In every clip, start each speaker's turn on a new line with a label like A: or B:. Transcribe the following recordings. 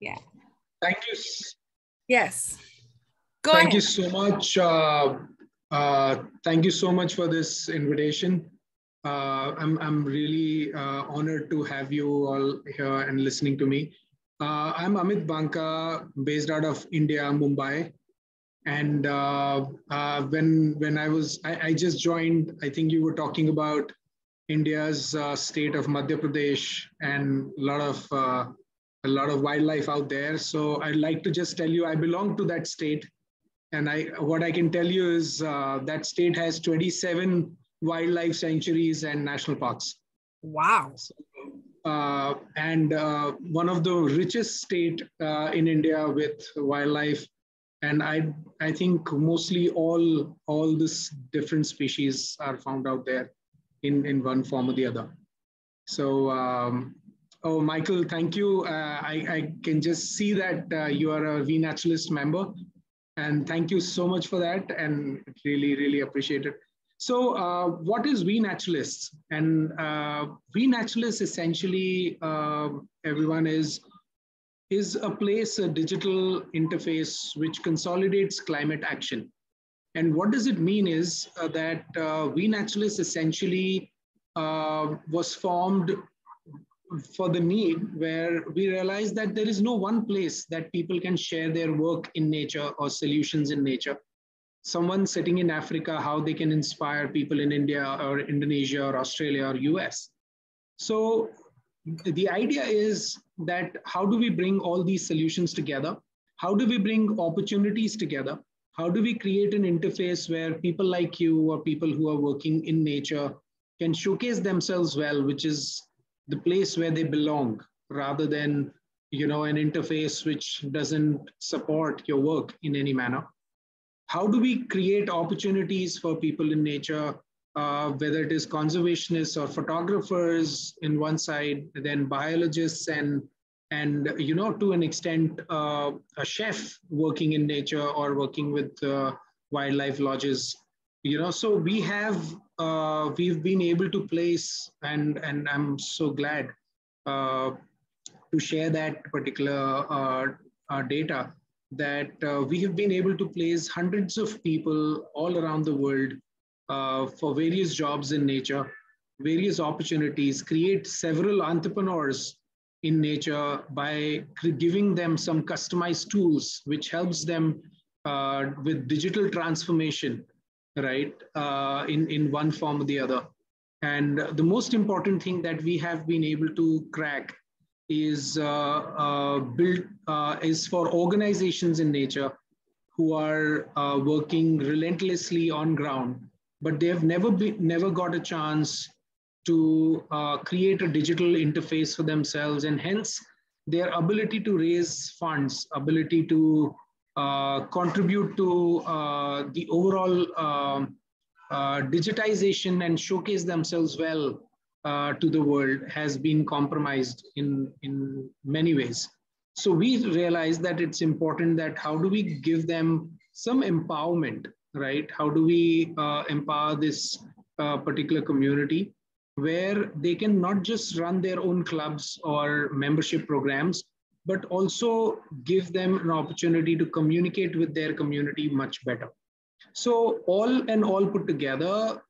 A: Yeah.
B: Thank you.
A: Yes. Go
B: Thank
A: ahead.
B: you so much. Thank you so much for this invitation. I'm really honored to have you all here and listening to me. I'm Amit Banka, based out of India, Mumbai. And when I just joined, I think you were talking about India's state of Madhya Pradesh and a lot of wildlife out there. So I'd like to just tell you, I belong to that state, and what I can tell you is that state has 27 wildlife sanctuaries and national parks.
A: Wow.
B: So, and one of the richest state in India with wildlife. And I think mostly all this different species are found out there in one form or the other. So, oh, Michael, thank you. I can just see that you are a We Naturalist member. And thank you so much for that. And really, really appreciate it. So what is We Naturalists? And We Naturalists essentially, everyone is a place, a digital interface which consolidates climate action. And what does it mean is that We Naturalists essentially was formed for the need where we realize that there is no one place that people can share their work in nature or solutions in nature. Someone sitting in Africa, how they can inspire people in India or Indonesia or Australia or US. So the idea is that how do we bring all these solutions together? How do we bring opportunities together? How do we create an interface where people like you or people who are working in nature can showcase themselves well, which is the place where they belong, rather than an interface which doesn't support your work in any manner? How do we create opportunities for people in nature, whether it is conservationists or photographers in one side, then biologists and to an extent a chef working in nature or working with wildlife lodges. So we've been able to place, and I'm so glad to share that particular data, that we have been able to place hundreds of people all around the world for various jobs in nature, various opportunities, create several entrepreneurs in nature by giving them some customized tools, which helps them with digital transformation, right, in one form or the other. And the most important thing that we have been able to crack is is for organizations in nature who are working relentlessly on ground, but they have never got a chance to create a digital interface for themselves, and hence their ability to raise funds, ability to contribute to the overall digitization and showcase themselves well to the world has been compromised in many ways. So we realize that it's important that how do we give them some empowerment, right? How do we empower this particular community where they can not just run their own clubs or membership programs, but also give them an opportunity to communicate with their community much better. So all and all put together,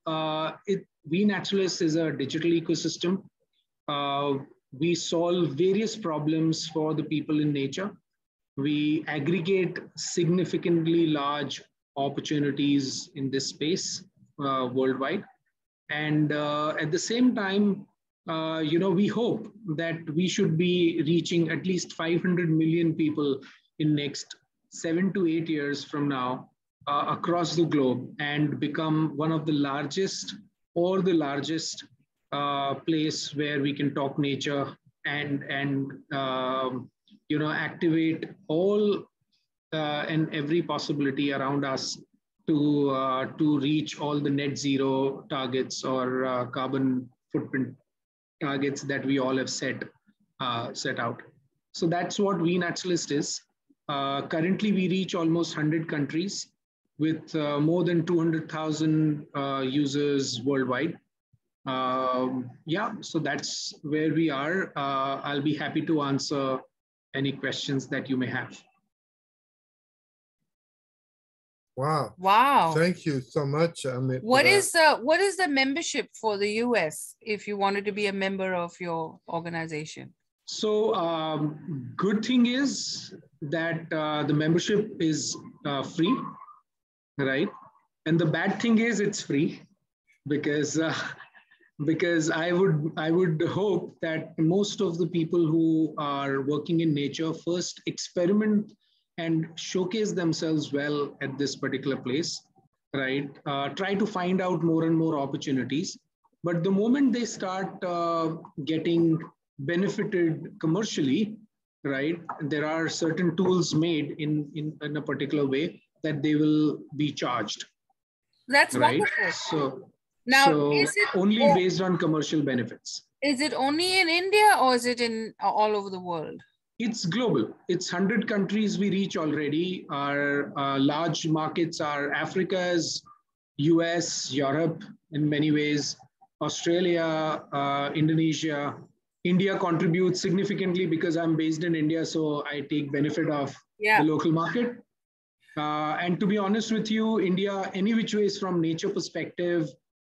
B: We Naturalists is a digital ecosystem. We solve various problems for the people in nature. We aggregate significantly large opportunities in this space worldwide. And at the same time, we hope that we should be reaching at least 500 million people in next 7 to 8 years from now across the globe, and become one of the largest or the largest place where we can talk nature and activate all and every possibility around us to reach all the net zero targets or carbon footprint targets that we all have set out. So that's what We Naturalist is. Currently, we reach almost 100 countries with more than 200,000 users worldwide. Yeah, so that's where we are. I'll be happy to answer any questions that you may have.
C: Wow.
A: Wow.
C: Thank you so much, Amit.
A: What is the membership for the US if you wanted to be a member of your organization?
B: So good thing is that the membership is free, right? And the bad thing is it's free because I would hope that most of the people who are working in nature first experiment and showcase themselves well at this particular place, right? Try to find out more and more opportunities. But the moment they start getting benefited commercially, right, there are certain tools made in a particular way that they will be charged.
A: That's
B: right?
A: wonderful.
B: So
A: now, is it
B: only based on commercial benefits?
A: Is it only in India or is it in all over the world?
B: It's global. It's 100 countries we reach already. Our large markets are Africa's, US, Europe in many ways, Australia, Indonesia. India contributes significantly because I'm based in India, so I take benefit of the local market. And to be honest with you, India, any which ways from nature perspective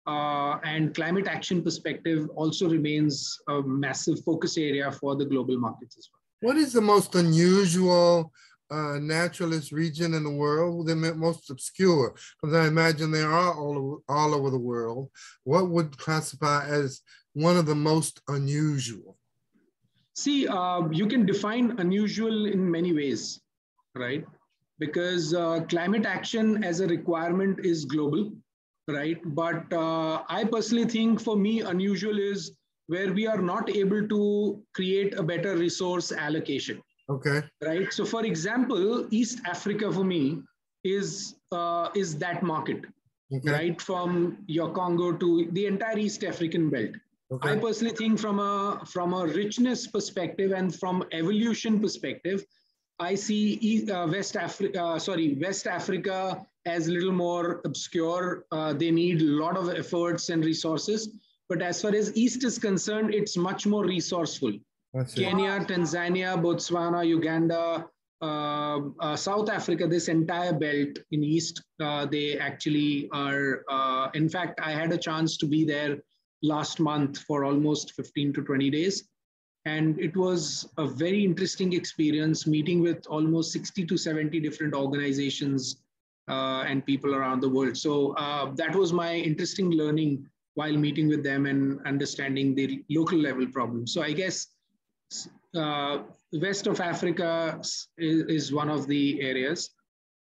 B: and climate action perspective also remains a massive focus area for the global markets as well.
C: What is the most unusual naturalist region in the world, the most obscure? Because I imagine they are all over the world. What would classify as one of the most unusual?
B: See, you can define unusual in many ways, right? Because climate action as a requirement is global, right? But I personally think for me, unusual is where we are not able to create a better resource allocation.
C: Okay.
B: Right. So, for example, East Africa for me is that market, okay, right, from your Congo to the entire East African belt. Okay. I personally think from a richness perspective and from evolution perspective, I see West Africa as a little more obscure. They need a lot of efforts and resources. But as far as East is concerned, it's much more resourceful. Kenya, Tanzania, Botswana, Uganda, South Africa, this entire belt in East, they actually are, in fact, I had a chance to be there last month for almost 15 to 20 days. And it was a very interesting experience meeting with almost 60 to 70 different organizations and people around the world. So that was my interesting learning while meeting with them and understanding the local level problems. So I guess west of Africa is one of the areas.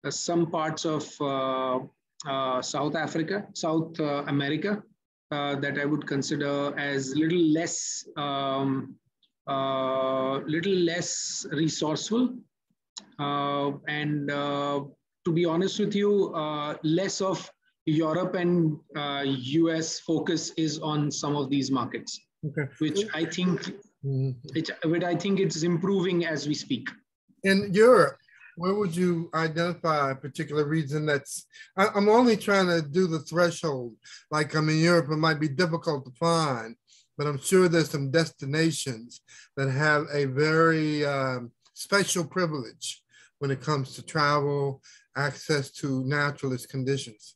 B: Some parts of South America that I would consider as little less resourceful. And to be honest with you, less of Europe and US focus is on some of these markets, okay, which I think it's improving as we speak.
C: In Europe, where would you identify a particular region that's, I'm only trying to do the threshold. Like I'm in Europe, it might be difficult to find, but I'm sure there's some destinations that have a very special privilege when it comes to travel, access to naturalist conditions.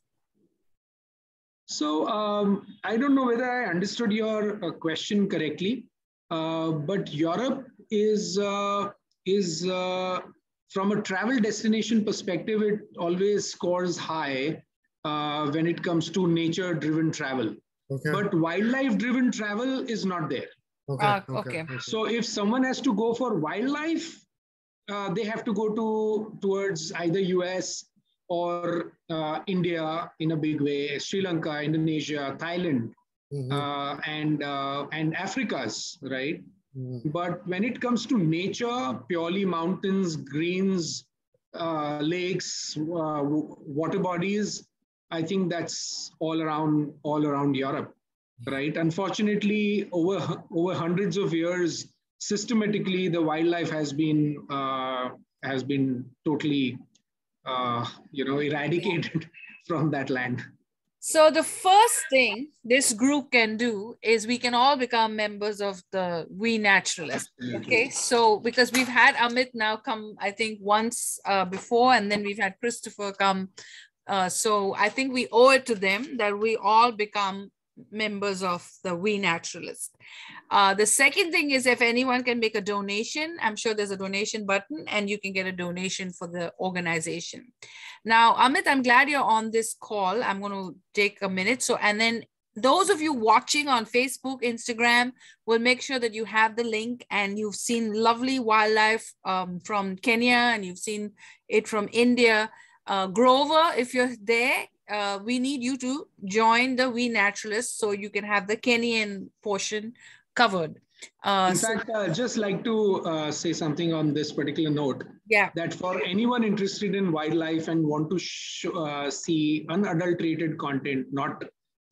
B: So I don't know whether I understood your question correctly, but Europe is from a travel destination perspective, it always scores high when it comes to nature-driven travel. Okay. But wildlife-driven travel is not there.
A: Okay. Okay.
B: So if someone has to go for wildlife, they have to go towards either US or India in a big way, Sri Lanka, Indonesia, Thailand, and Africa's, right? But when it comes to nature, purely mountains, greens, lakes, water bodies, I think that's all around Europe, right? Unfortunately, over hundreds of years, systematically, the wildlife has been totally eradicated from that land.
A: So the first thing this group can do is we can all become members of the We Naturalists. Okay, so because we've had Amit now come, I think once before, and then we've had Christopher come. So I think we owe it to them that we all become members of the We Naturalists. The second thing is if anyone can make a donation, I'm sure there's a donation button and you can get a donation for the organization. Now, Amit, I'm glad you're on this call. I'm going to take a minute. So, and then those of you watching on Facebook, Instagram, will make sure that you have the link and you've seen lovely wildlife from Kenya and you've seen it from India. Grover, if you're there, we need you to join the We Naturalists so you can have the Kenyan portion covered.
B: In fact, just like to say something on this particular note.
A: Yeah.
B: That for anyone interested in wildlife and want to see unadulterated content, not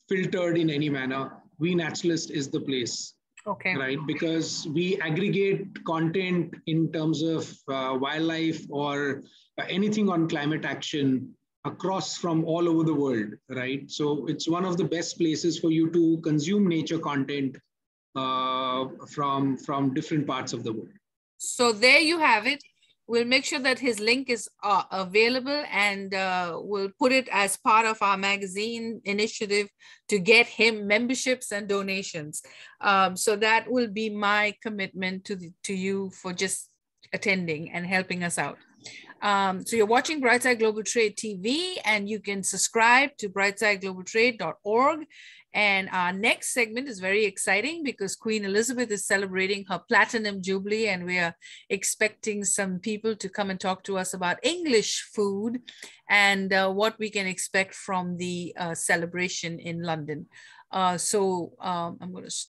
B: filtered in any manner, We Naturalist is the place.
A: Okay.
B: Right, because we aggregate content in terms of wildlife or anything on climate action across from all over the world, right? So it's one of the best places for you to consume nature content from different parts of the world.
A: So there you have it. We'll make sure that his link is available and we'll put it as part of our magazine initiative to get him memberships and donations. So that will be my commitment to you for just attending and helping us out. So you're watching Brightside Global Trade TV and you can subscribe to brightsideglobaltrade.org. And our next segment is very exciting because Queen Elizabeth is celebrating her Platinum Jubilee and we are expecting some people to come and talk to us about English food and what we can expect from the celebration in London. I'm going to